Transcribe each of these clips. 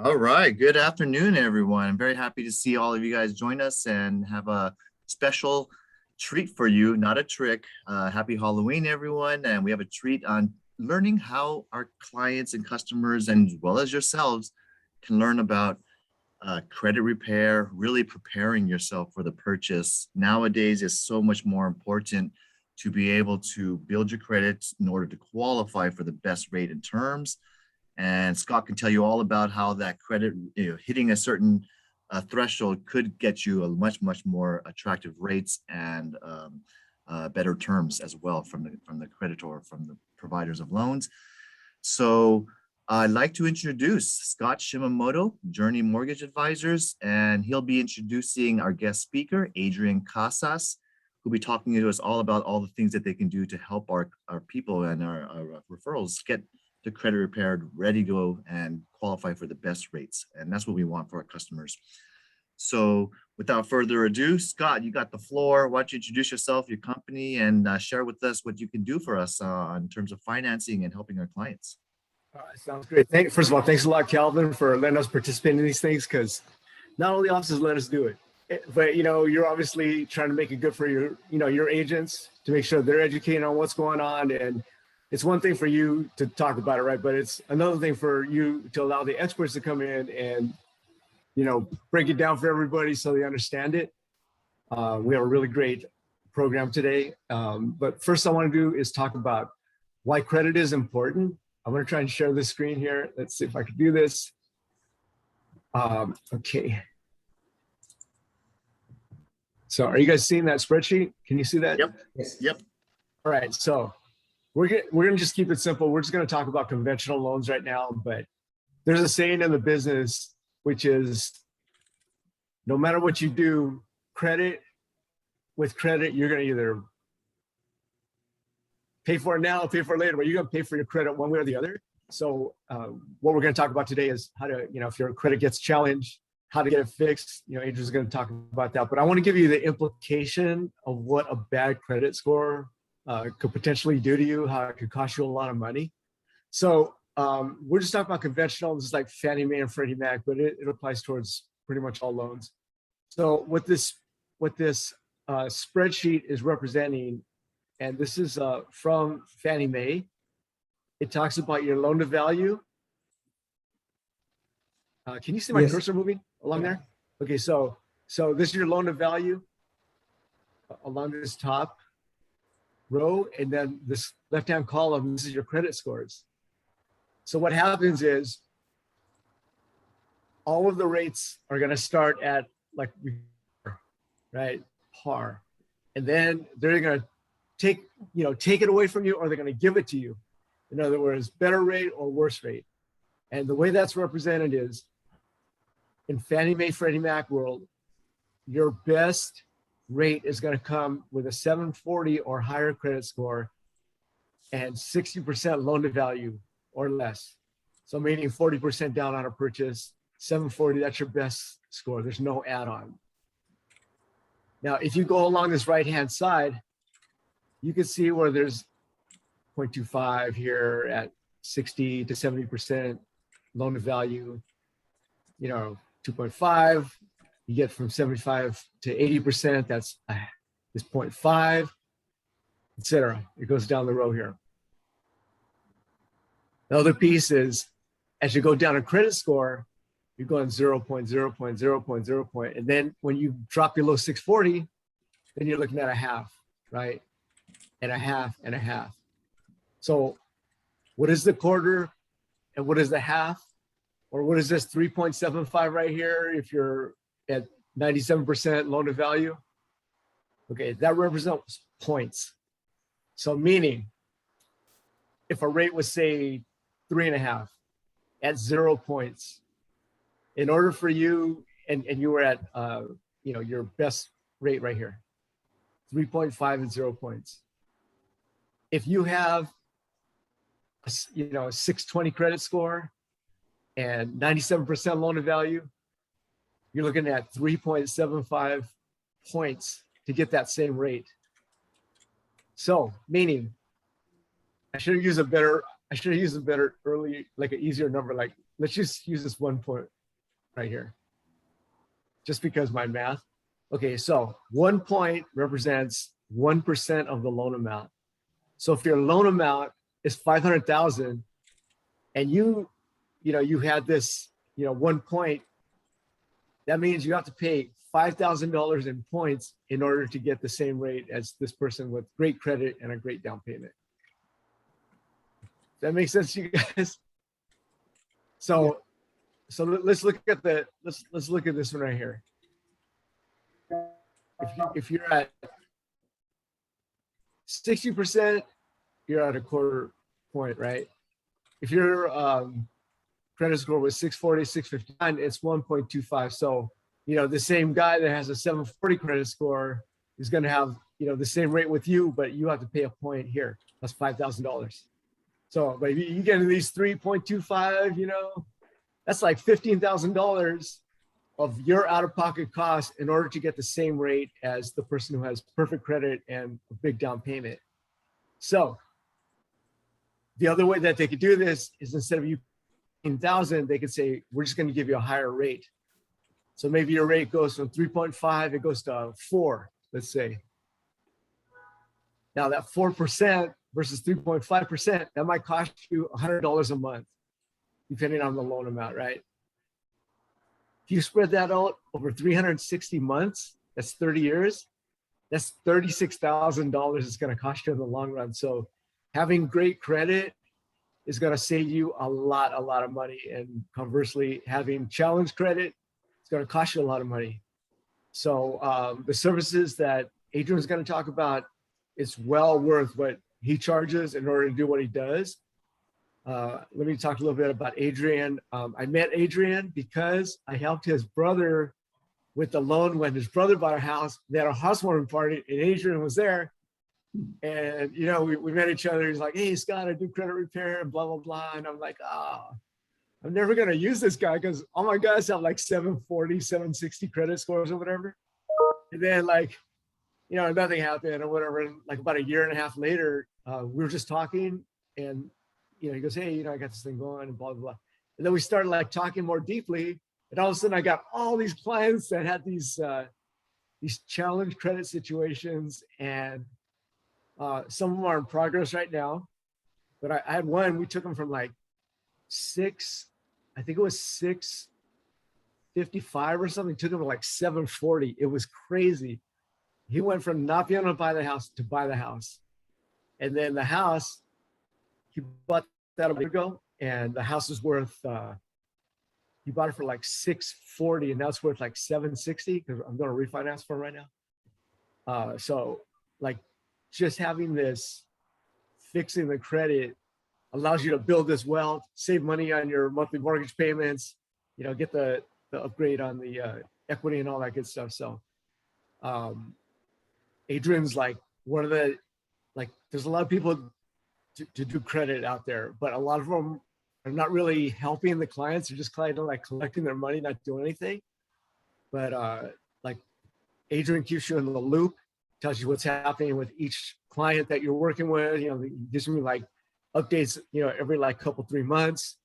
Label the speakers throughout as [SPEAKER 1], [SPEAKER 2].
[SPEAKER 1] All right. Good afternoon, everyone. I'm very happy to see all of you guys join us and have a special treat for you, not a trick. Happy Halloween, everyone. And we have a treat on learning how our clients and customers, and as well as yourselves, can learn about credit repair, really preparing yourself for the purchase. Nowadays, it's so much more important to be able to build your credit in order to qualify for the best rate and terms. And Scott can tell you all about how that credit, hitting a certain threshold could get you a much more attractive rates and better terms as well from the creditor, from the providers of loans. So I'd like to introduce Scott Shimamoto, Journey Mortgage Advisors, and he'll be introducing our guest speaker, Adrian Casas, who'll be talking to us all about all the things that they can do to help our people and our referrals get the credit repaired, ready to go and qualify for the best rates. And that's what we want for our customers. So without further ado, Scott, you got the floor. Why don't you introduce yourself, your company, and share with us what you can do for us in terms of financing and helping our clients.
[SPEAKER 2] All right, sounds great. First of all, thanks a lot, Calvin, for letting us participate in these things, because not only offices let us do it, but you're obviously trying to make it good for your agents to make sure they're educated on what's going on. And it's one thing for you to talk about it, right? But it's another thing for you to allow the experts to come in and, break it down for everybody so they understand it. We have a really great program today. But first I want to do is talk about why credit is important. I'm going to try and share this screen here. Let's see if I can do this. Okay. So are you guys seeing that spreadsheet? Can you see that?
[SPEAKER 1] Yep. Yep.
[SPEAKER 2] All right. So we're going to just keep it simple. We're just going to talk about conventional loans right now, but there's a saying in the business, which is no matter what you do, with credit, you're going to either pay for it now, pay for it later, but you're going to pay for your credit one way or the other. So what we're going to talk about today is how to, if your credit gets challenged, how to get it fixed. Adrian's going to talk about that, but I want to give you the implication of what a bad credit score could potentially do to you, how it could cost you a lot of money. So we're just talking about conventional. This is like Fannie Mae and Freddie Mac, but it applies towards pretty much all loans. So what this spreadsheet is representing, and this is from Fannie Mae, it talks about your loan to value. Can you see my cursor moving along there? Okay, so this is your loan to value along this top row, and then this left-hand column, this is your credit scores. So what happens is all of the rates are going to start at par, and then they're going to take it away from you, or they're going to give it to you. In other words, better rate or worse rate. And the way that's represented is in Fannie Mae, Freddie Mac world, your best rate is going to come with a 740 or higher credit score and 60% loan to value or less. So meaning 40% down on a purchase, 740, that's your best score. There's no add-on. Now, if you go along this right-hand side, you can see where there's 0.25 here at 60 to 70% loan to value, 2.5, you get from 75 to 80%, that's 0.5, etc. It goes down the row here. The other piece is, as you go down a credit score, you're going 0.0, and then when you drop below 640, then you're looking at a half, right? And a half and a half. So what is the quarter and what is the half? Or what is this 3.75 right here if you're at 97% loan to value? Okay, that represents points. So meaning, if a rate was say 3.5 at 0 points, in order for you, and you were at your best rate right here, 3.5 and 0 points. If you have a 620 credit score and 97% loan to value, you're looking at 3.75 points to get that same rate. So meaning, I should use a better I should have used a better early, like an easier number. Like, let's just use this 1 point right here, just because my math. Okay, so 1 point represents 1% of the loan amount. So if your loan amount is 500,000 and you had this, 1 point, that means you have to pay $5,000 in points in order to get the same rate as this person with great credit and a great down payment. Does that make sense to you guys? So let's look at let's look at this one right here. If you're at 60%, you're at a quarter point, right? If your credit score was 640, 659, it's 1.25. So, the same guy that has a 740 credit score is going to have, the same rate with you, but you have to pay a point here. That's $5,000. So, but you get these 3.25, that's like $15,000 of your out-of-pocket costs in order to get the same rate as the person who has perfect credit and a big down payment. So the other way that they could do this is instead of you paying 1,000, they could say, we're just going to give you a higher rate. So maybe your rate goes from 3.5, it goes to 4, let's say. Now that 4% versus 3.5%, that might cost you $100 a month, depending on the loan amount, right? If you spread that out over 360 months, that's 30 years, that's $36,000 it's going to cost you in the long run. So having great credit is going to save you a lot of money. And conversely, having challenged credit is going to cost you a lot of money. So the services that Adrian's going to talk about, it's well worth what he charges in order to do what he does. Let me talk a little bit about Adrian. I met Adrian because I helped his brother with the loan when his brother bought a house. They had a housewarming party and Adrian was there. And, we met each other. He's like, hey, Scott, I do credit repair and blah, blah, blah. And I'm like, I'm never going to use this guy because all my guys have like 740, 760 credit scores or whatever. And then nothing happened or whatever. And like about a year and a half later, we were just talking and, he goes, hey, I got this thing going and blah, blah, blah. And then we started like talking more deeply. And all of a sudden I got all these clients that had these challenged credit situations, and some of them are in progress right now. But I had one, we took them from like 655 or something, took him to like 740. It was crazy. He went from not being able to buy the house to buy the house. And then the house, he bought that a week ago, and the house is worth, he bought it for like 640, and now it's worth like 760 because I'm going to refinance for it right now. So like just having this, fixing the credit allows you to build this wealth, save money on your monthly mortgage payments, get the upgrade on the equity and all that good stuff. So Adrian's like one of the, there's a lot of people to do credit out there, but a lot of them are not really helping the clients. They're just kind of like collecting their money, not doing anything. But Adrian keeps you in the loop, tells you what's happening with each client that you're working with. He gives me like updates, every like couple, 3 months.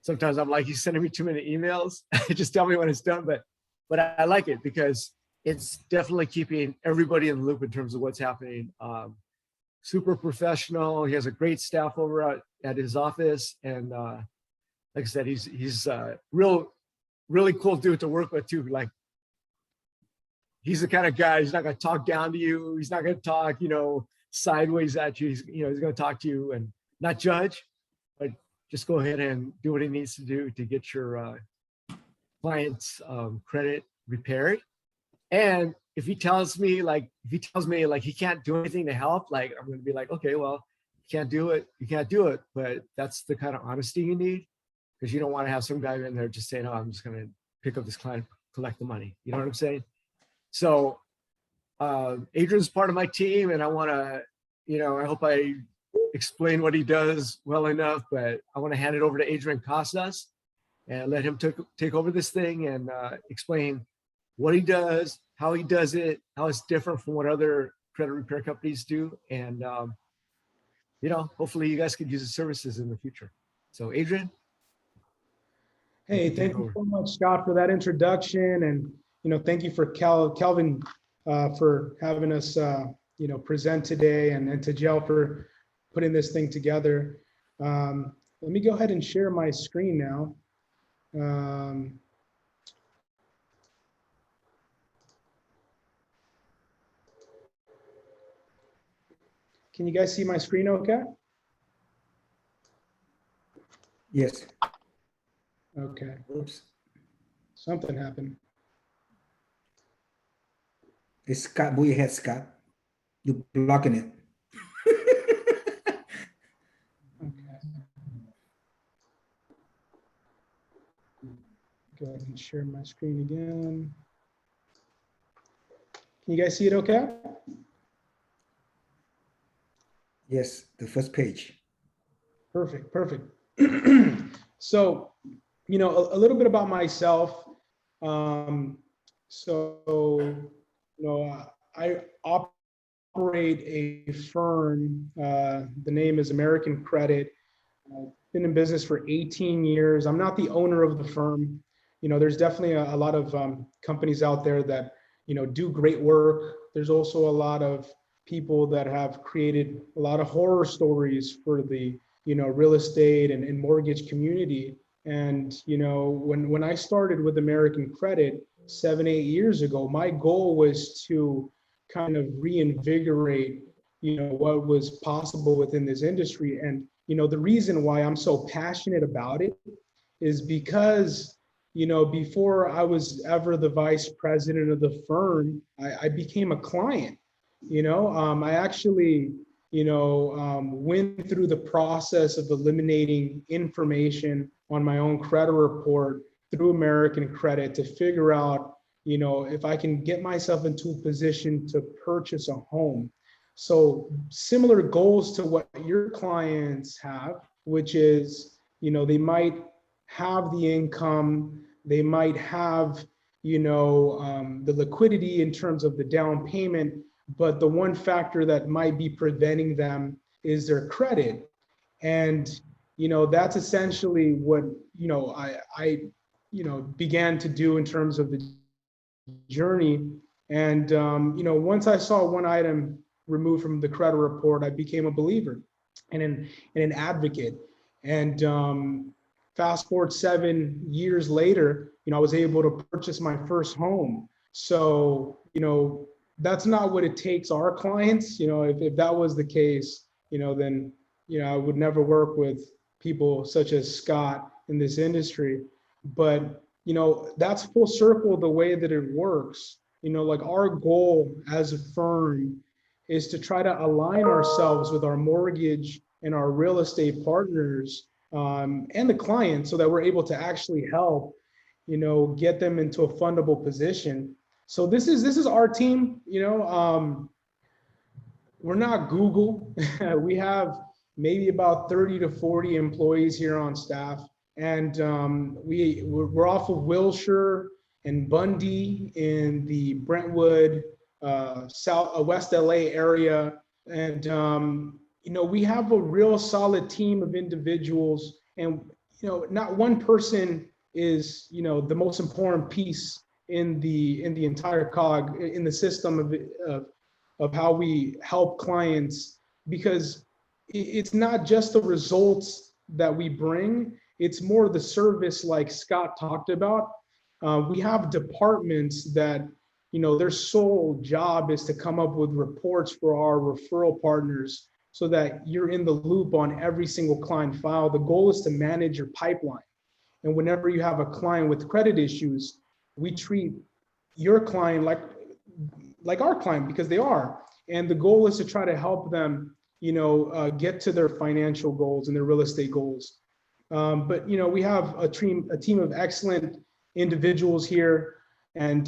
[SPEAKER 2] Sometimes I'm like, he's sending me too many emails. Just tell me when it's done. But I like it because it's definitely keeping everybody in the loop in terms of what's happening. Super professional. He has a great staff over at his office. And like I said, he's a really cool dude to work with too. Like, he's the kind of guy, he's not going to talk down to you. He's not going to talk, sideways at you. He's going to talk to you and not judge, but just go ahead and do what he needs to do to get your client's credit repaired. And if he tells me he can't do anything to help, like, I'm going to be like, okay, well, you can't do it. But that's the kind of honesty you need, because you don't want to have some guy in there just saying, oh, I'm just going to pick up this client, collect the money. You know what I'm saying? So Adrian's part of my team, and I want to, I hope I explain what he does well enough, but I want to hand it over to Adrian Casas and let him take over this thing and explain what he does, how he does it, how it's different from what other credit repair companies do. And hopefully you guys could use the services in the future. So Adrian.
[SPEAKER 3] Hey, thank you so much, Scott, for that introduction. And, thank you for Calvin for having us, present today, and to Jill for putting this thing together. Let me go ahead and share my screen now. Can you guys see my screen okay?
[SPEAKER 4] Yes.
[SPEAKER 3] Okay.
[SPEAKER 4] Oops.
[SPEAKER 3] Something happened.
[SPEAKER 4] It's Scott. Move your head, Scott. You're blocking it.
[SPEAKER 3] Okay. Go ahead and share my screen again. Can you guys see it okay?
[SPEAKER 4] Yes, the first page.
[SPEAKER 3] Perfect, perfect. So, a little bit about myself. I operate a firm. The name is American Credit. Been in business for 18 years. I'm not the owner of the firm. There's definitely a lot of companies out there that, do great work. There's also a lot of people that have created a lot of horror stories for the, real estate and mortgage community. And, when I started with American Credit 7-8 years ago, my goal was to kind of reinvigorate, what was possible within this industry. And, the reason why I'm so passionate about it is because, before I was ever the vice president of the firm, I became a client. I actually, went through the process of eliminating information on my own credit report through American Credit to figure out, if I can get myself into a position to purchase a home. So similar goals to what your clients have, which is, they might have the income, they might have, the liquidity in terms of the down payment, but the one factor that might be preventing them is their credit. And, that's essentially what, I began to do in terms of the journey. And, once I saw one item removed from the credit report, I became a believer and an advocate. And fast forward 7 years later, I was able to purchase my first home. So, that's not what it takes our clients. If that was the case, then, I would never work with people such as Scott in this industry. But, that's full circle the way that it works. Like our goal as a firm is to try to align ourselves with our mortgage and our real estate partners and the clients so that we're able to actually help, get them into a fundable position. So this is our team. We're not Google. We have maybe about 30 to 40 employees here on staff. And we're off of Wilshire and Bundy in the Brentwood, West LA area. And, we have a real solid team of individuals, and, not one person is, the most important piece in the entire cog in the system of how we help clients, because it's not just the results that we bring, it's more the service like Scott talked about. We have departments that, their sole job is to come up with reports for our referral partners so that you're in the loop on every single client file. The goal is to manage your pipeline. And whenever you have a client with credit issues, we treat your client like our client, because they are. And the goal is to try to help them, get to their financial goals and their real estate goals. But, we have a team of excellent individuals here. And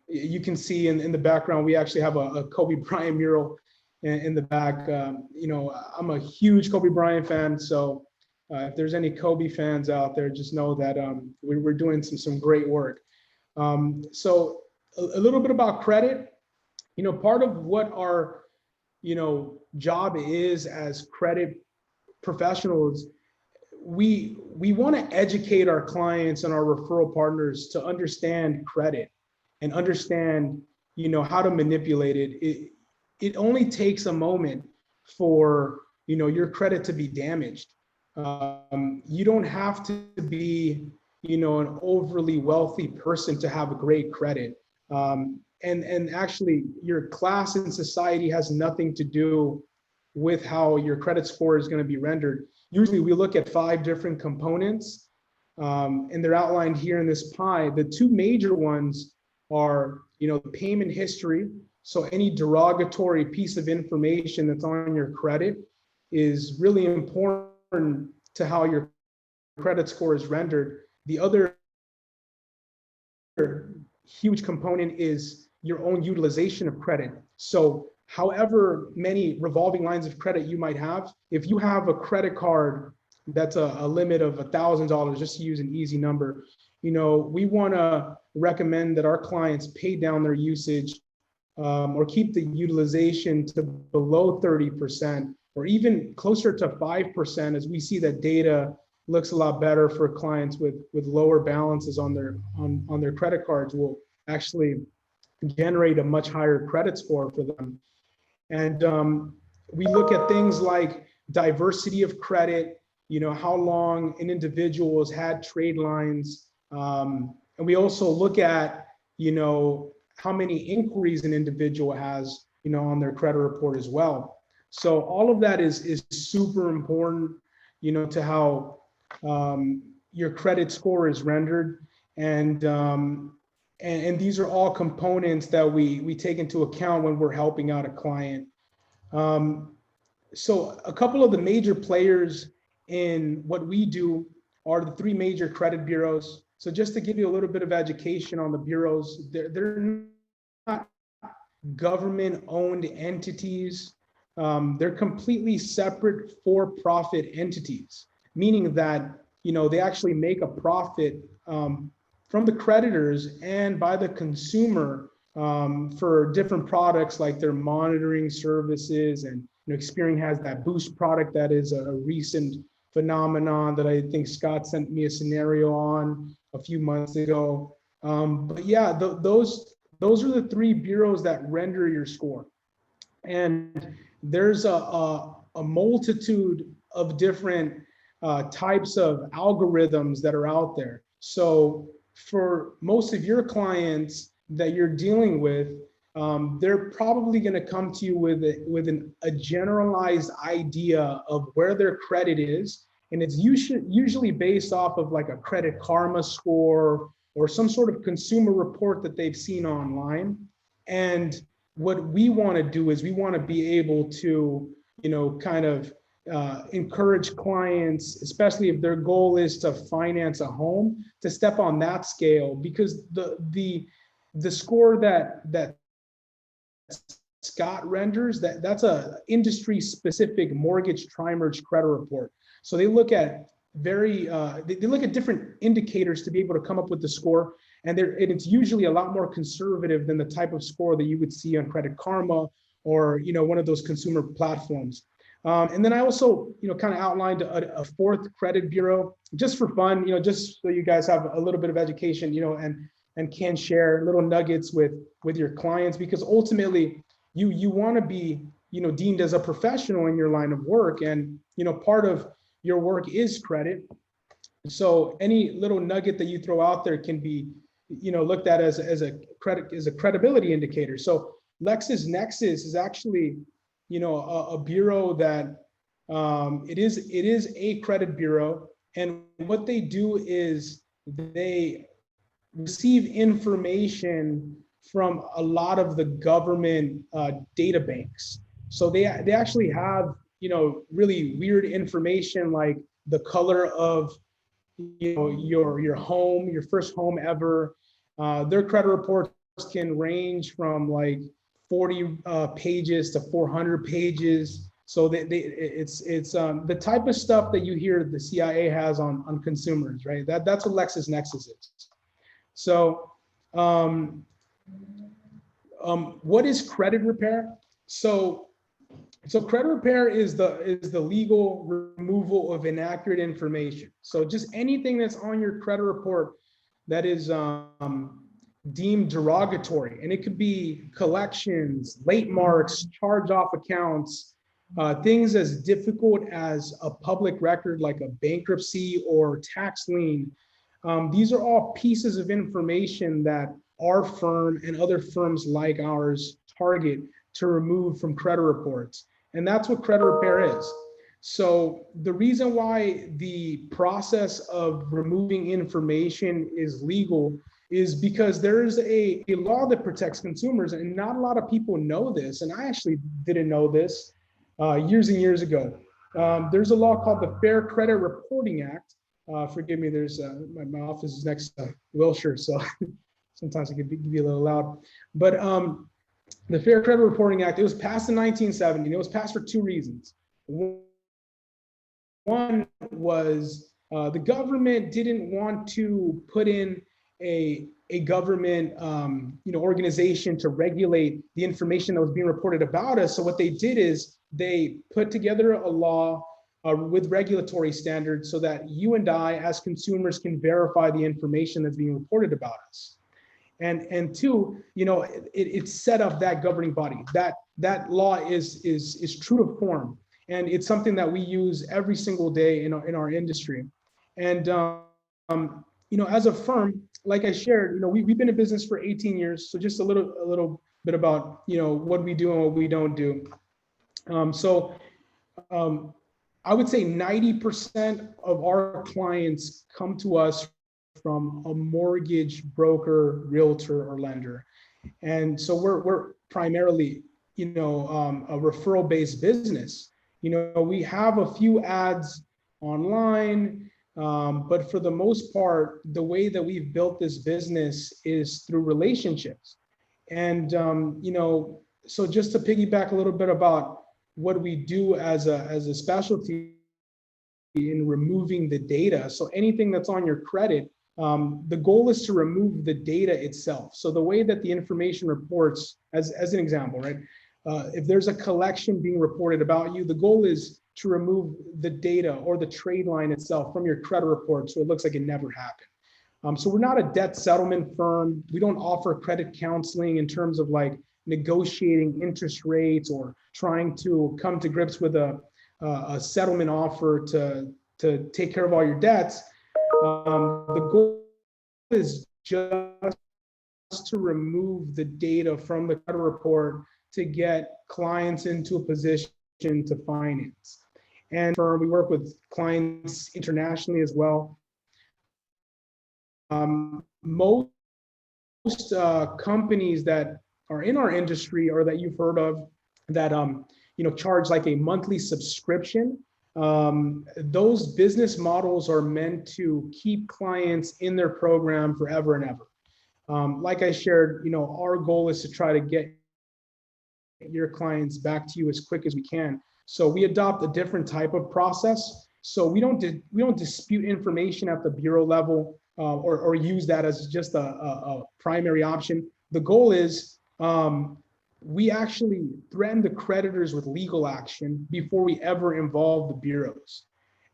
[SPEAKER 3] you can see in the background, we actually have a Kobe Bryant mural in the back. I'm a huge Kobe Bryant fan. So if there's any Kobe fans out there, just know that we're doing some great work. So a little bit about credit. Part of what our job is as credit professionals, we want to educate our clients and our referral partners to understand credit and understand, how to manipulate it. It only takes a moment for, your credit to be damaged. You don't have to be, an overly wealthy person to have a great credit. And actually your class in society has nothing to do with how your credit score is going to be rendered. Usually we look at 5 different components, and they're outlined here in this pie. The 2 major ones are, the payment history. So any derogatory piece of information that's on your credit is really important to how your credit score is rendered. The other huge component is your own utilization of credit. So however many revolving lines of credit you might have, if you have a credit card that's a limit of $1,000, just to use an easy number, we want to recommend that our clients pay down their usage, or keep the utilization to below 30%, or even closer to 5%, as we see that data looks a lot better for clients with lower balances on their credit cards, will actually generate a much higher credit score for them. And we look at things like diversity of credit, how long an individual has had trade lines. And we also look at, how many inquiries an individual has, on their credit report as well. So all of that is super important, to how your credit score is rendered. And these are all components that we take into account when we're helping out a client. So a couple of the major players in what we do are the 3 major credit bureaus. So just to give you a little bit of education on the bureaus, they're not government-owned entities. They're completely separate for-profit entities, meaning that, they actually make a profit from the creditors and by the consumer, for different products like their monitoring services. And Experian has that Boost product that is a recent phenomenon that I think Scott sent me a scenario on a few months ago. But yeah, those are the 3 bureaus that render your score. And there's a multitude of different types of algorithms that are out there. So for most of your clients that you're dealing with, they're probably going to come to you with a generalized idea of where their credit is. And it's usually based off of like a Credit Karma score or some sort of consumer report that they've seen online. And what we want to do is we want to be able to, kind of encourage clients, especially if their goal is to finance a home, to step on that scale, because the score that Scott renders, that's a industry specific mortgage tri-merge credit report. So they look at they look at different indicators to be able to come up with the score, and it's usually a lot more conservative than the type of score that you would see on Credit Karma or one of those consumer platforms. And then I also kind of outlined a 4th credit bureau just for fun, just so you guys have a little bit of education, and can share little nuggets with your clients, because ultimately you want to be deemed as a professional in your line of work, and part of your work is credit. So any little nugget that you throw out there can be looked at as a credibility indicator. So LexisNexis is actually a bureau that it is a credit bureau, and what they do is they receive information from a lot of the government data banks. So they actually have really weird information, like the color of your home, your first home ever. Their credit reports can range from like 40 pages to 400 pages. So it's the type of stuff that you hear the CIA has on consumers, right? That's what LexisNexis is. So what is credit repair? So So credit repair is the legal removal of inaccurate information. So just anything that's on your credit report that is deemed derogatory, and it could be collections, late marks, charge-off accounts, things as difficult as a public record like a bankruptcy or tax lien. These are all pieces of information that our firm and other firms like ours target to remove from credit reports. And that's what credit repair is. So the reason why the process of removing information is legal is because there's a law that protects consumers, and not a lot of people know this. And I actually didn't know this years and years ago. There's a law called the Fair Credit Reporting Act. Forgive me, there's my office is next to Wilshire, so sometimes it can be a little loud. But the Fair Credit Reporting Act, it was passed in 1970, and it was passed for two reasons. One was the government didn't want to put in a government organization to regulate the information that was being reported about us. So what they did is they put together a law with regulatory standards so that you and I as consumers can verify the information that's being reported about us. And two, it set up that governing body. That law is true to form, and it's something that we use every single day in our industry. And as a firm, like I shared, we've been in business for 18 years. So just a little bit about what we do and what we don't do. I would say 90% of our clients come to us from a mortgage broker, realtor, or lender. And so we're primarily, a referral-based business. We have a few ads online, but for the most part, the way that we've built this business is through relationships. And, so just to piggyback a little bit about what we do as a specialty in removing the data. So anything that's on your credit, the goal is to remove the data itself. So the way that the information reports, as an example, right? If there's a collection being reported about you, the goal is to remove the data or the trade line itself from your credit report so it looks like it never happened. So we're not a debt settlement firm. We don't offer credit counseling in terms of like negotiating interest rates or trying to come to grips with a settlement offer to take care of all your debts. The goal is just to remove the data from the credit report to get clients into a position to finance. And we work with clients internationally as well. Most companies that are in our industry or that you've heard of that charge like a monthly subscription, those business models are meant to keep clients in their program forever and ever. Like I shared, our goal is to try to get your clients back to you as quick as we can. So we adopt a different type of process. So we don't dispute information at the bureau level or use that as just a primary option. The goal is we actually threaten the creditors with legal action before we ever involve the bureaus.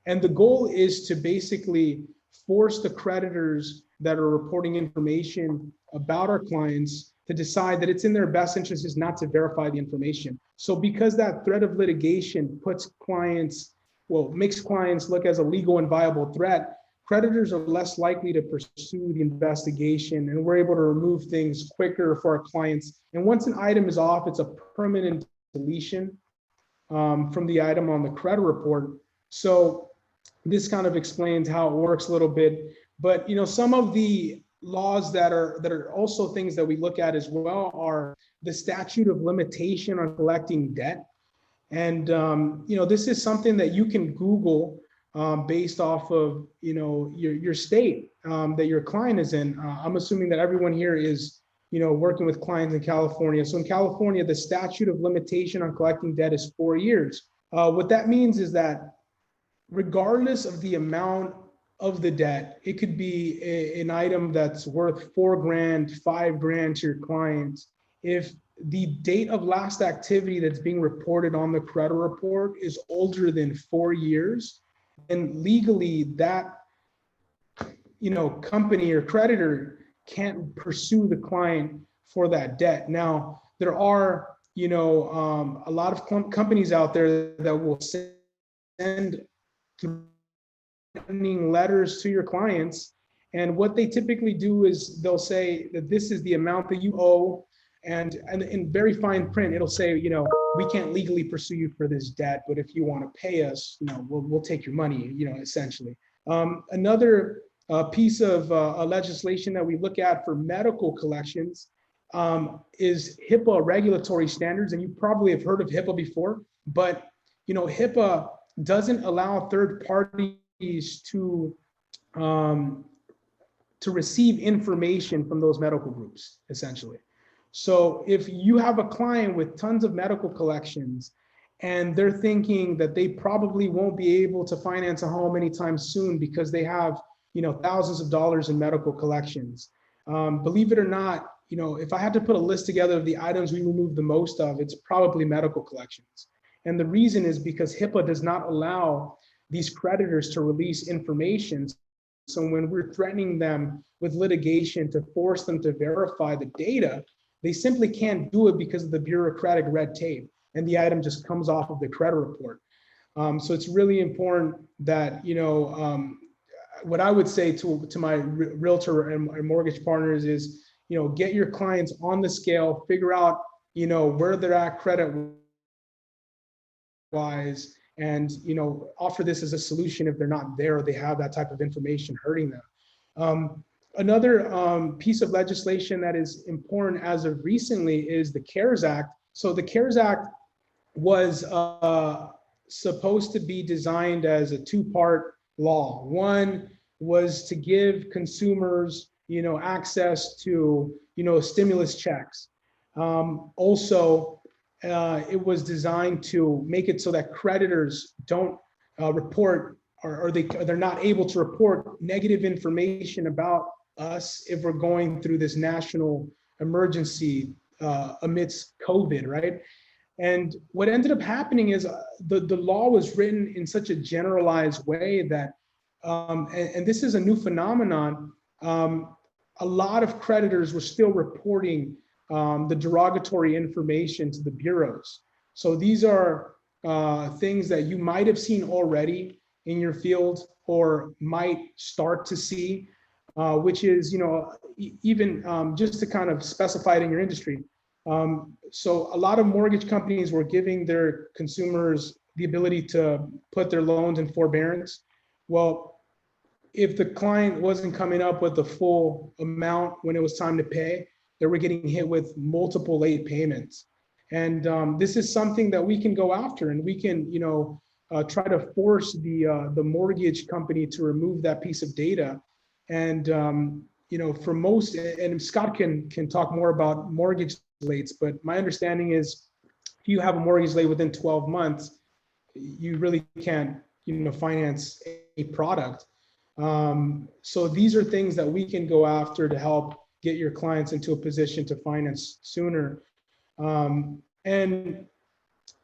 [SPEAKER 3] And the goal is to basically force the creditors that are reporting information about our clients to decide that it's in their best interest is not to verify the information. So because that threat of litigation makes clients look as a legal and viable threat, creditors are less likely to pursue the investigation, and we're able to remove things quicker for our clients. And once an item is off, it's a permanent deletion from the item on the credit report. So this kind of explains how it works a little bit. But some of the laws that are also things that we look at as well are the statute of limitation on collecting debt. And this is something that you can Google based off of your state that your client is in. I'm assuming that everyone here is working with clients in California. So in California, the statute of limitation on collecting debt is 4 years. What that means is that regardless of the amount of the debt, it could be an item that's worth $4,000, $5,000 to your clients. If the date of last activity that's being reported on the credit report is older than 4 years, and legally that, company or creditor can't pursue the client for that debt. Now, there are, a lot of companies out there that will send threatening letters to your clients. And what they typically do is they'll say that this is the amount that you owe. And in very fine print, it'll say, we can't legally pursue you for this debt, but if you want to pay us, we'll take your money, essentially. Another piece of legislation that we look at for medical collections is HIPAA regulatory standards. And you probably have heard of HIPAA before, but HIPAA doesn't allow third parties to receive information from those medical groups, essentially. So if you have a client with tons of medical collections and they're thinking that they probably won't be able to finance a home anytime soon because they have, thousands of dollars in medical collections. Believe it or not, if I had to put a list together of the items we remove the most of, it's probably medical collections. And the reason is because HIPAA does not allow these creditors to release information. So when we're threatening them with litigation to force them to verify the data, they simply can't do it because of the bureaucratic red tape, and the item just comes off of the credit report. So it's really important that, what I would say to my realtor and mortgage partners is, get your clients on the scale, figure out, where they're at credit wise, and offer this as a solution if they're not there or they have that type of information hurting them. Another piece of legislation that is important as of recently is the CARES Act. So the CARES Act was supposed to be designed as a two-part law. One was to give consumers, access to, stimulus checks. Also, it was designed to make it so that creditors don't report or they're not able to report negative information about us if we're going through this national emergency amidst COVID, right? And what ended up happening is the law was written in such a generalized way that, and this is a new phenomenon, a lot of creditors were still reporting the derogatory information to the bureaus. So these are things that you might have seen already in your field or might start to see, which is, even just to kind of specify it in your industry. So a lot of mortgage companies were giving their consumers the ability to put their loans in forbearance. Well, if the client wasn't coming up with the full amount when it was time to pay, they were getting hit with multiple late payments. And this is something that we can go after, and we can, try to force the mortgage company to remove that piece of data. And for most, and Scott can talk more about mortgage lates, but my understanding is if you have a mortgage late within 12 months, you really can't, finance a product. So these are things that we can go after to help get your clients into a position to finance sooner. And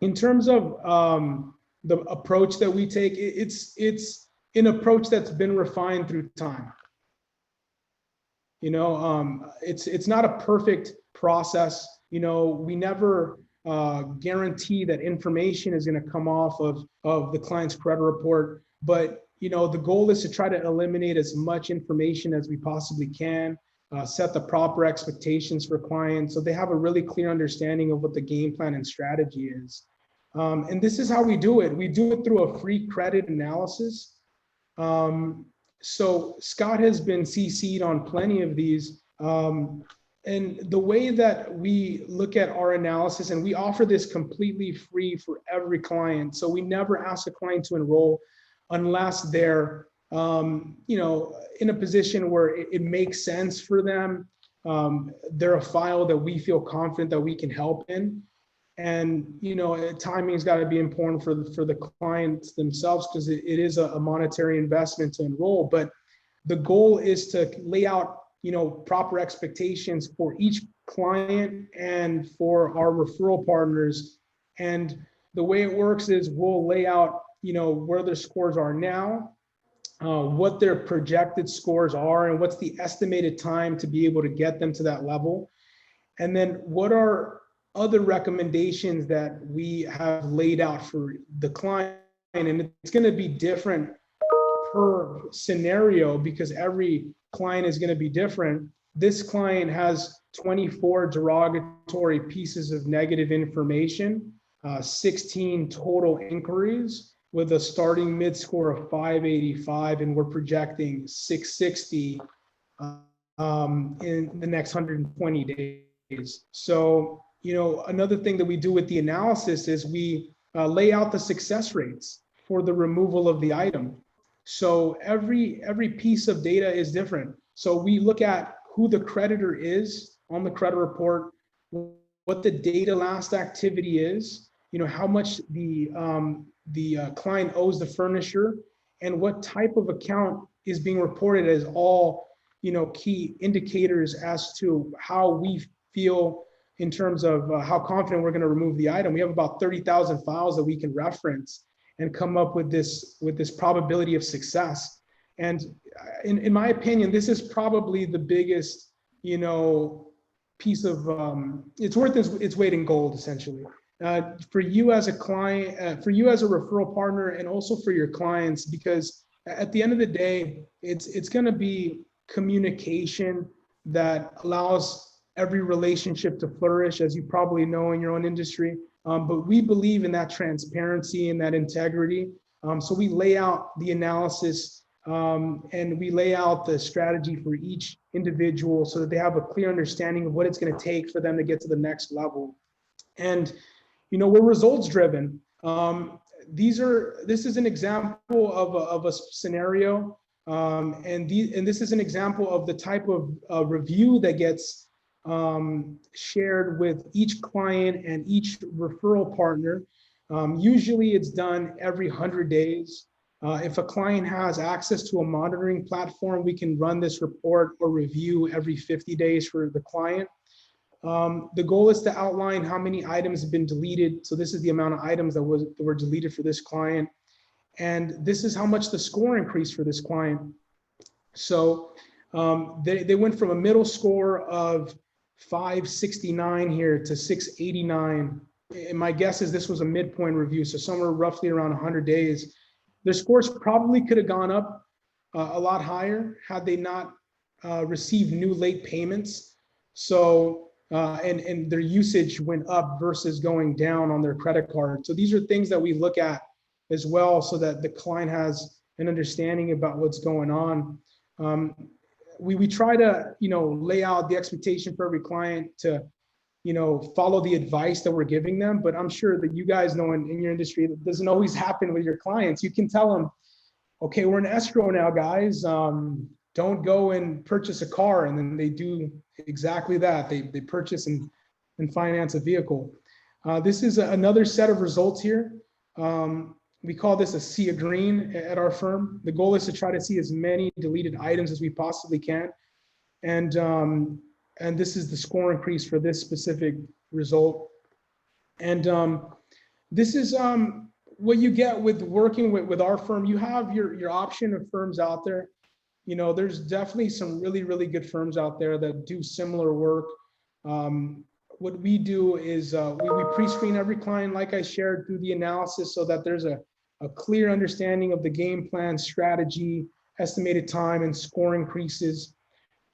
[SPEAKER 3] in terms of the approach that we take, it's an approach that's been refined through time. It's not a perfect process. We never guarantee that information is going to come off of the client's credit report, but the goal is to try to eliminate as much information as we possibly can, set the proper expectations for clients so they have a really clear understanding of what the game plan and strategy is. And this is how we do it. We do it through a free credit analysis. So Scott has been CC'd on plenty of these. And the way that we look at our analysis, and we offer this completely free for every client. So we never ask a client to enroll unless they're, in a position where it makes sense for them. They're a file that we feel confident that we can help in. And, timing's got to be important for the clients themselves, because it is a monetary investment to enroll. But the goal is to lay out, proper expectations for each client and for our referral partners. And the way it works is we'll lay out, where their scores are now, what their projected scores are, and what's the estimated time to be able to get them to that level. And then what are other recommendations that we have laid out for the client. And it's going to be different per scenario because every client is going to be different. This client has 24 derogatory pieces of negative information, 16 total inquiries with a starting mid score of 585, and we're projecting 660 in the next 120 days. So, another thing that we do with the analysis is we lay out the success rates for the removal of the item. So every piece of data is different. So we look at who the creditor is on the credit report, what the data last activity is, how much the client owes the furnisher, and what type of account is being reported as all, key indicators as to how we feel in terms of how confident we're going to remove the item. We have about 30,000 files that we can reference and come up with this probability of success. And in my opinion, this is probably the biggest, piece of, it's worth its weight in gold, essentially. For you as a client, for you as a referral partner, and also for your clients, because at the end of the day, it's going to be communication that allows every relationship to flourish, as you probably know in your own industry. But we believe in that transparency and that integrity. So we lay out the analysis and we lay out the strategy for each individual so that they have a clear understanding of what it's going to take for them to get to the next level. And, we're results driven. This is an example of a scenario. And this is an example of the type of review that gets shared with each client and each referral partner. Usually it's done every 100 days. If a client has access to a monitoring platform, we can run this report or review every 50 days for the client. The goal is to outline how many items have been deleted. So this is the amount of items that were deleted for this client. And this is how much the score increased for this client. So they went from a middle score of 569 here to 689. And my guess is this was a midpoint review, so somewhere roughly around 100 days. Their scores probably could have gone up a lot higher had they not received new late payments. So, and their usage went up versus going down on their credit card. So these are things that we look at as well so that the client has an understanding about what's going on. We try to, lay out the expectation for every client to, follow the advice that we're giving them. But I'm sure that you guys know in your industry, that doesn't always happen with your clients. You can tell them, okay, we're in escrow now, guys. Don't go and purchase a car. And then they do exactly that. They purchase and finance a vehicle. This is another set of results here. We call this a sea of green at our firm. The goal is to try to see as many deleted items as we possibly can. And this is the score increase for this specific result. And this is what you get with working with our firm. You have your option of firms out there. There's definitely some really, really good firms out there that do similar work. What we do is we pre-screen every client, like I shared, through the analysis so that there's a clear understanding of the game plan, strategy, estimated time, and score increases.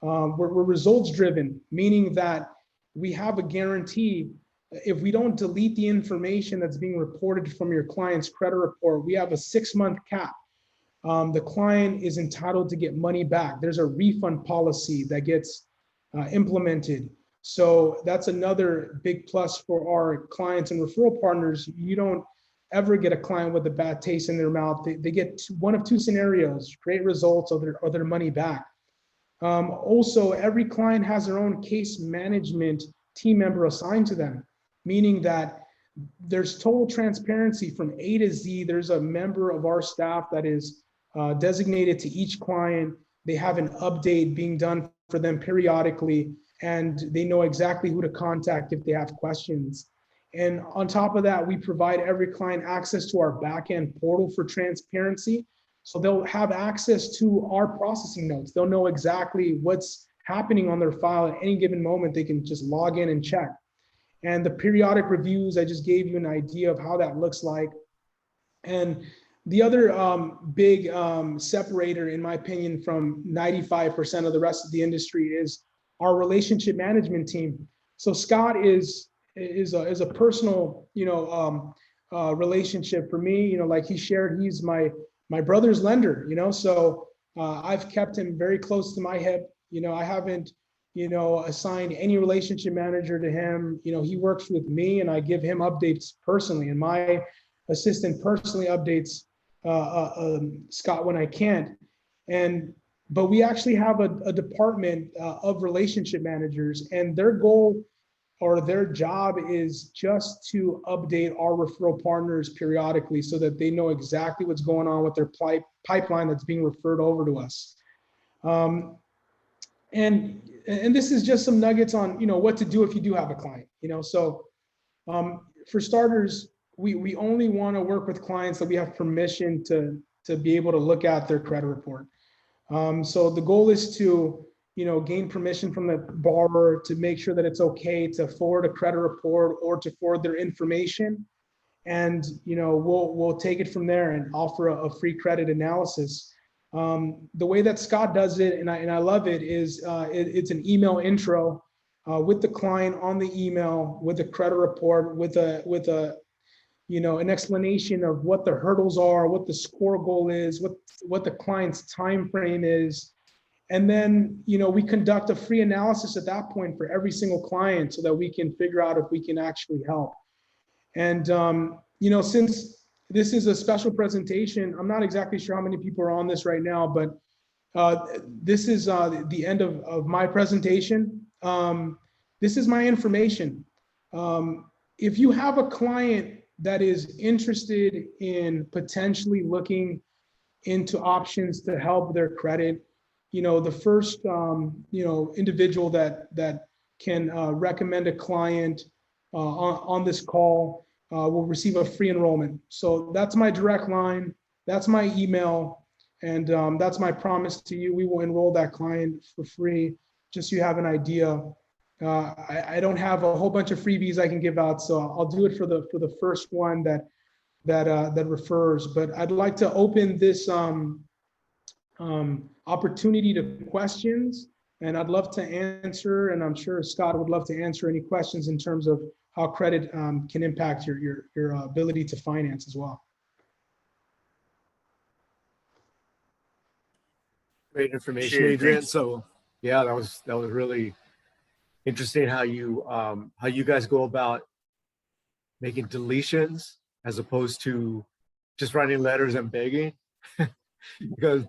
[SPEAKER 3] We're results driven, meaning that we have a guarantee. If we don't delete the information that's being reported from your client's credit report, we have a 6-month cap. The client is entitled to get money back. There's a refund policy that gets implemented. So that's another big plus for our clients and referral partners. You don't ever get a client with a bad taste in their mouth. They get one of two scenarios: great results or their money back. Also, every client has their own case management team member assigned to them, meaning that there's total transparency from A to Z. There's a member of our staff that is designated to each client. They have an update being done for them periodically. and they know exactly who to contact if they have questions. And on top of that, we provide every client access to our back-end portal for transparency. So they'll have access to our processing notes. They'll know exactly what's happening on their file at any given moment. They can just log in and check. And the periodic reviews, I just gave you an idea of how that looks like. And the other big separator, in my opinion, from 95% of the rest of the industry is our relationship management team. So Scott is a personal, relationship for me. Like he shared, he's my brother's lender. So I've kept him very close to my hip. I haven't, assigned any relationship manager to him. He works with me, and I give him updates personally, and my assistant personally updates Scott when I can't. But we actually have a department of relationship managers, and their goal or their job is just to update our referral partners periodically so that they know exactly what's going on with their pipeline that's being referred over to us. And this is just some nuggets on, what to do if you do have a client, So for starters, we only want to work with clients that we have permission to be able to look at their credit report. So the goal is to, gain permission from the borrower to make sure that it's okay to forward a credit report or to forward their information. And, we'll take it from there and offer a free credit analysis. The way that Scott does it, and I love it, is it's an email intro with the client on the email, with a credit report, with an explanation of what the hurdles are, what the score goal is, what the client's time frame is. And then, we conduct a free analysis at that point for every single client so that we can figure out if we can actually help. And, since this is a special presentation, I'm not exactly sure how many people are on this right now, but this is the end of my presentation. This is my information. If you have a client that is interested in potentially looking into options to help their credit, the first, individual that can recommend a client on this call will receive a free enrollment. So that's my direct line, that's my email, and that's my promise to you. We will enroll that client for free, just so you have an idea. I don't have a whole bunch of freebies I can give out, so I'll do it for the first one that refers. But I'd like to open this opportunity to questions, and I'd love to answer, and I'm sure Scott would love to answer any questions in terms of how credit can impact your ability to finance as well.
[SPEAKER 2] Great information,
[SPEAKER 1] Appreciate it.
[SPEAKER 2] Adrian.
[SPEAKER 1] Thanks.
[SPEAKER 2] So yeah, that was really interesting how you guys go about making deletions as opposed to just writing letters and begging. Because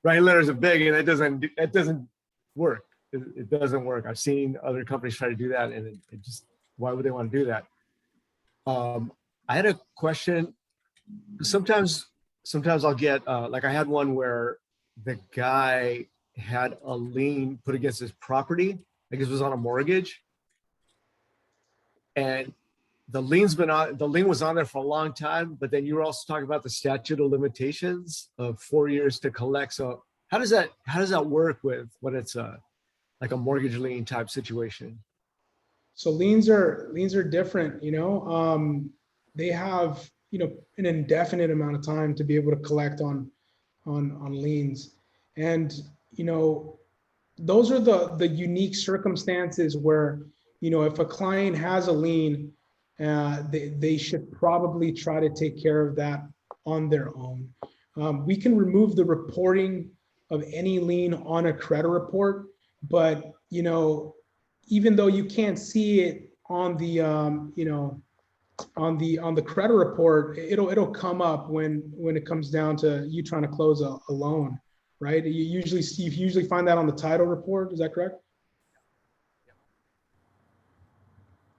[SPEAKER 2] writing letters and begging, that doesn't work. It doesn't work. I've seen other companies try to do that, and it just, why would they want to do that? I had a question. Sometimes I'll get like, I had one where the guy had a lien put against his property. I guess it was on a mortgage, and the lien was on there for a long time. But then you were also talking about the statute of limitations of 4 years to collect. So how does that work with when it's like a mortgage lien type situation?
[SPEAKER 3] So liens are different. They have an indefinite amount of time to be able to collect on liens, and those are the unique circumstances where if a client has a lien, they should probably try to take care of that on their own. We can remove the reporting of any lien on a credit report, but even though you can't see it on the on the credit report, it'll come up when it comes down to you trying to close a loan, right? You usually find that on the title report. Is that correct?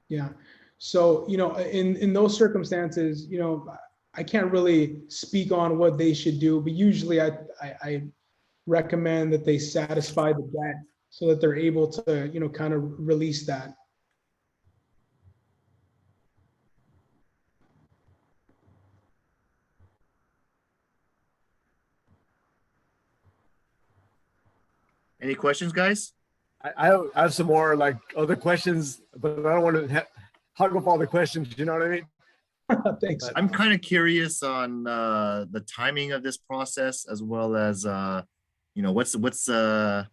[SPEAKER 3] Yeah. So in those circumstances, I can't really speak on what they should do, but usually I recommend that they satisfy the debt so that they're able to, kind of release that.
[SPEAKER 1] Any questions, guys?
[SPEAKER 2] I have some more like other questions, but I don't want to hog up all the questions. You know what I mean?
[SPEAKER 3] Thanks.
[SPEAKER 2] But-
[SPEAKER 1] I'm kind of curious on the timing of this process, as well as what's the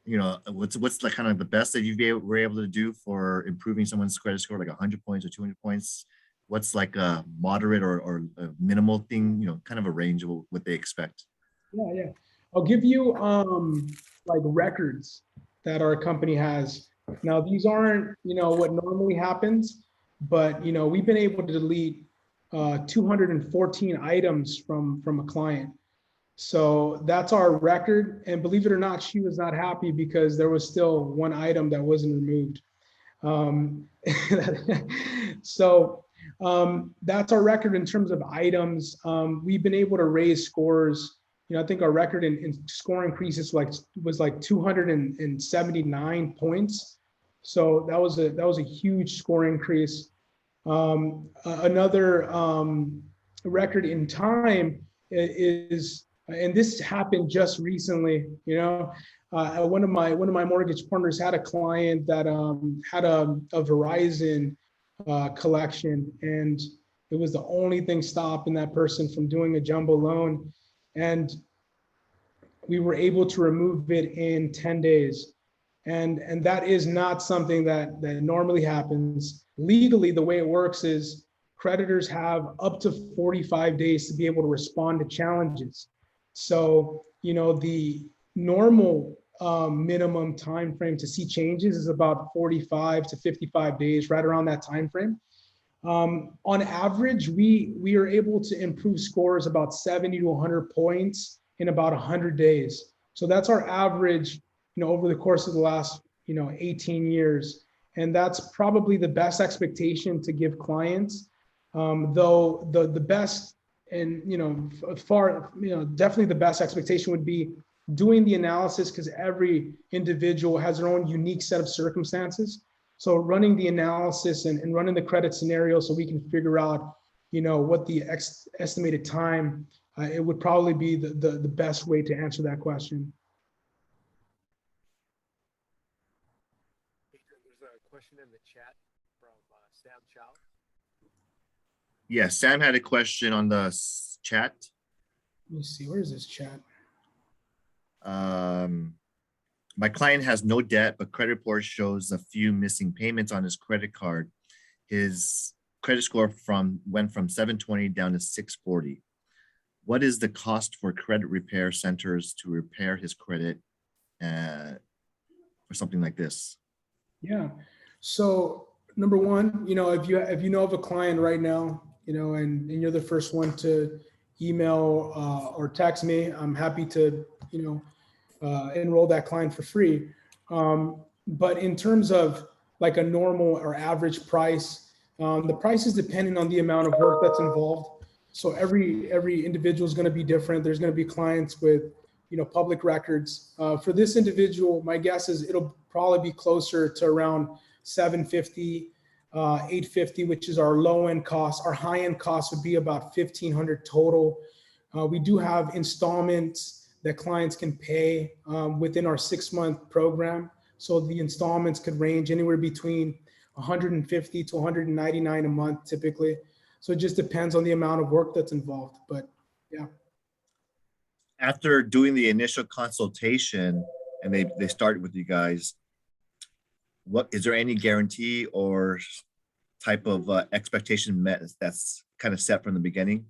[SPEAKER 1] kind of the best that were able to do for improving someone's credit score, like 100 points or 200 points. What's like a moderate or a minimal thing, kind of a range of what they expect.
[SPEAKER 3] Yeah. I'll give you like records that our company has. Now, these aren't, what normally happens, but, we've been able to delete 214 items from a client. So that's our record. And believe it or not, she was not happy because there was still one item that wasn't removed. So that's our record in terms of items. We've been able to raise scores. I think our record in score increases was like 279 points. So that was a huge score increase. Another record in time is, and this happened just recently. One of my mortgage partners had a client that had a Verizon collection, and it was the only thing stopping that person from doing a jumbo loan. And we were able to remove it in 10 days. And that is not something that normally happens. Legally, the way it works is creditors have up to 45 days to be able to respond to challenges. So, the normal minimum time frame to see changes is about 45 to 55 days, right around that time frame. On average, we are able to improve scores about 70 to 100 points in about 100 days. So that's our average, over the course of the last, 18 years. And that's probably the best expectation to give clients. Though the best and, definitely the best expectation would be doing the analysis, because every individual has their own unique set of circumstances. So running the analysis and running the credit scenario so we can figure out, what the estimated time, it would probably be the best way to answer that question.
[SPEAKER 2] There's a question in the chat from Sam Chow.
[SPEAKER 1] Yeah, Sam had a question on the chat.
[SPEAKER 3] Let me see, where is this chat?
[SPEAKER 1] My client has no debt, but credit report shows a few missing payments on his credit card. His credit score went from 720 down to 640. What is the cost for credit repair centers to repair his credit or something like this?
[SPEAKER 3] Yeah. So number one, if you know of a client right now, and you're the first one to email or text me, I'm happy to, enroll that client for free. But in terms of like a normal or average price, the price is dependent on the amount of work that's involved. So every individual is going to be different. There's going to be clients with, public records. For this individual, my guess is it'll probably be closer to around 750, 850, which is our low end cost. Our high end cost would be about 1,500 total. We do have installments that clients can pay within our 6-month program. So the installments could range anywhere between 150 to 199 a month typically. So it just depends on the amount of work that's involved, but yeah.
[SPEAKER 1] After doing the initial consultation and they started with you guys, what is there any guarantee or type of expectation met that's kind of set from the beginning?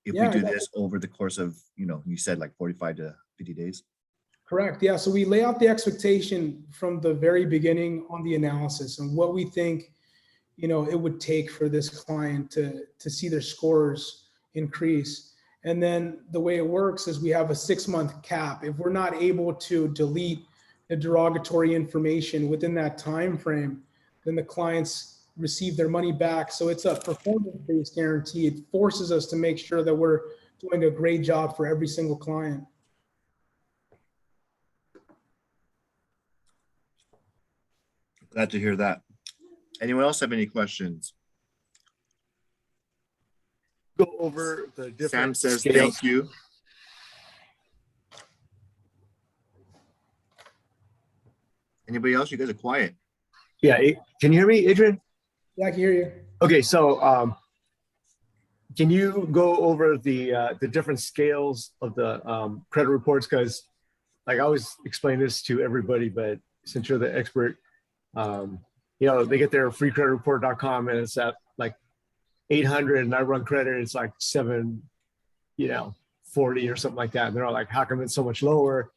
[SPEAKER 1] If we do this over the course of, you said like 45 to 50 days.
[SPEAKER 3] Correct. Yeah. So we lay out the expectation from the very beginning on the analysis and what we think, it would take for this client to see their scores increase. And then the way it works is we have a 6-month cap. If we're not able to delete the derogatory information within that time frame, then the clients receive their money back. So it's a performance-based guarantee. It forces us to make sure that we're doing a great job for every single client.
[SPEAKER 1] Glad to hear that. Anyone else have any questions?
[SPEAKER 2] Go over the different
[SPEAKER 1] Sam says
[SPEAKER 2] scales.
[SPEAKER 1] thank you. Anybody else? You guys are quiet.
[SPEAKER 2] Yeah, can you hear me, Adrian?
[SPEAKER 3] Yeah, I can hear you.
[SPEAKER 2] Okay, so can you go over the different scales of the credit reports? Because like I always explain this to everybody, but since you're the expert, you know, they get their freecreditreport.com and it's at like 800 and I run credit, it's like 740 or something like that. And they're all like, how come it's so much lower?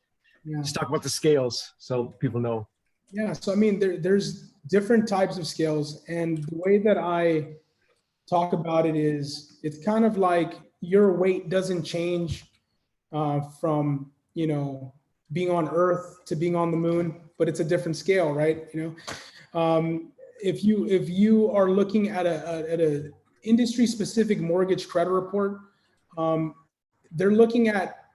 [SPEAKER 3] Yeah.
[SPEAKER 2] Just talk about the scales so people know.
[SPEAKER 3] Yeah. So, I mean, there's different types of scales. And the way that I talk about it is it's kind of like your weight doesn't change from, you know, being on Earth to being on the moon, but it's a different scale, right? You know, if you are looking at a industry specific mortgage credit report, they're looking at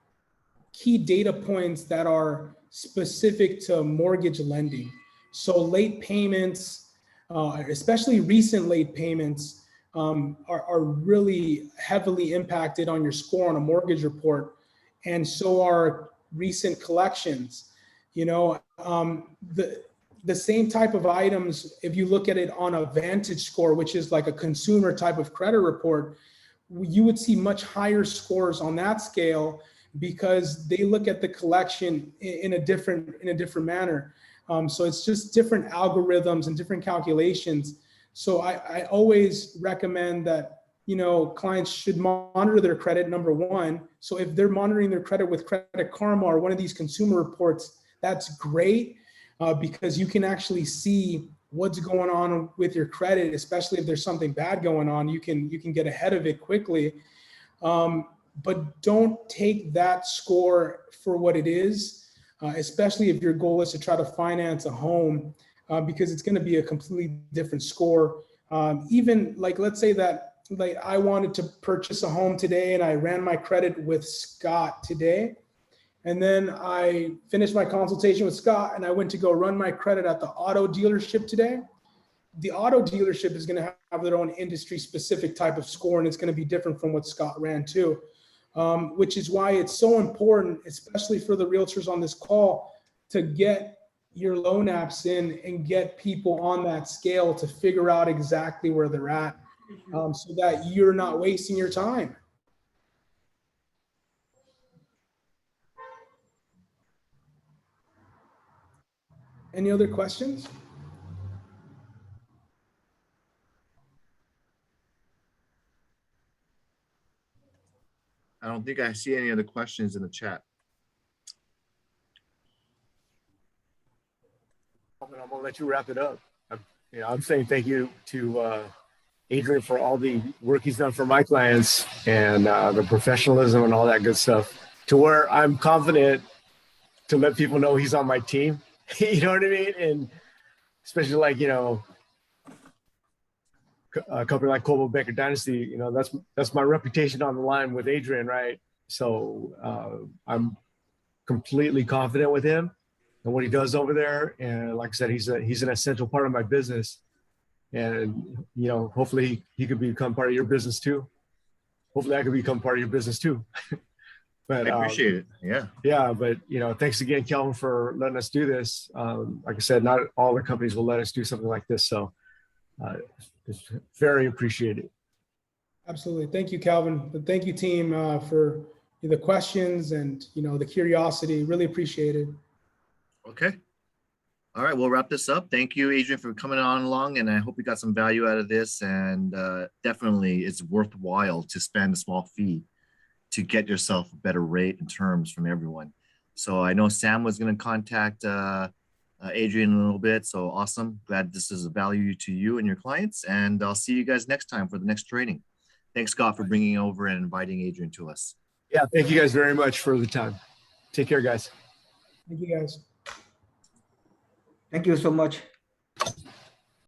[SPEAKER 3] key data points that are specific to mortgage lending. So late payments, especially recent late payments, are really heavily impacted on your score on a mortgage report, and so are recent collections. You know, the same type of items, if you look at it on a Vantage score, which is like a consumer type of credit report, you would see much higher scores on that scale because they look at the collection in a different manner. So it's just different algorithms and different calculations. So I always recommend that, you know, clients should monitor their credit, number one. So if they're monitoring their credit with Credit Karma or one of these consumer reports, that's great because you can actually see what's going on with your credit, especially if there's something bad going on. You can get ahead of it quickly. But don't take that score for what it is, especially if your goal is to try to finance a home, because it's going to be a completely different score. Even like, let's say that like I wanted to purchase a home today and I ran my credit with Scott today. And then I finished my consultation with Scott and I went to go run my credit at the auto dealership today. The auto dealership is going to have their own industry specific type of score, and it's going to be different from what Scott ran too. Which is why it's so important, especially for the realtors on this call, to get your loan apps in and get people on that scale to figure out exactly where they're at, so that you're not wasting your time. Any other questions?
[SPEAKER 1] I don't think I see any other questions in the chat.
[SPEAKER 2] I'm gonna let you wrap it up. I'm saying thank you to Adrian for all the work he's done for my clients and the professionalism and all that good stuff, to where I'm confident to let people know he's on my team. You know what I mean? And especially like, you know, a company like Coldwell Banker Dynasty, you know, that's my reputation on the line with Adrian, right? So I'm completely confident with him and what he does over there. And like I said, he's an essential part of my business. And, you know, hopefully he could become part of your business too. Hopefully I could become part of your business too. But
[SPEAKER 1] I appreciate it. Yeah.
[SPEAKER 2] Yeah, but, you know, thanks again, Kelvin, for letting us do this. Like I said, not all the companies will let us do something like this. So it's very appreciated.
[SPEAKER 3] Absolutely. Thank you, Calvin. But thank you, team, for the questions and, you know, the curiosity. Really appreciate it.
[SPEAKER 1] Okay. All right, we'll wrap this up. Thank you, Adrian, for coming on along, and I hope you got some value out of this. And definitely it's worthwhile to spend a small fee to get yourself a better rate and terms from everyone. So I know Sam was going to contact Adrian in a little bit. So awesome. Glad this is a value to you and your clients. And I'll see you guys next time for the next training. Thanks, Scott, for bringing over and inviting Adrian to us.
[SPEAKER 2] Yeah, thank you guys very much for the time. Take care, guys.
[SPEAKER 3] Thank you, guys.
[SPEAKER 4] Thank you so much.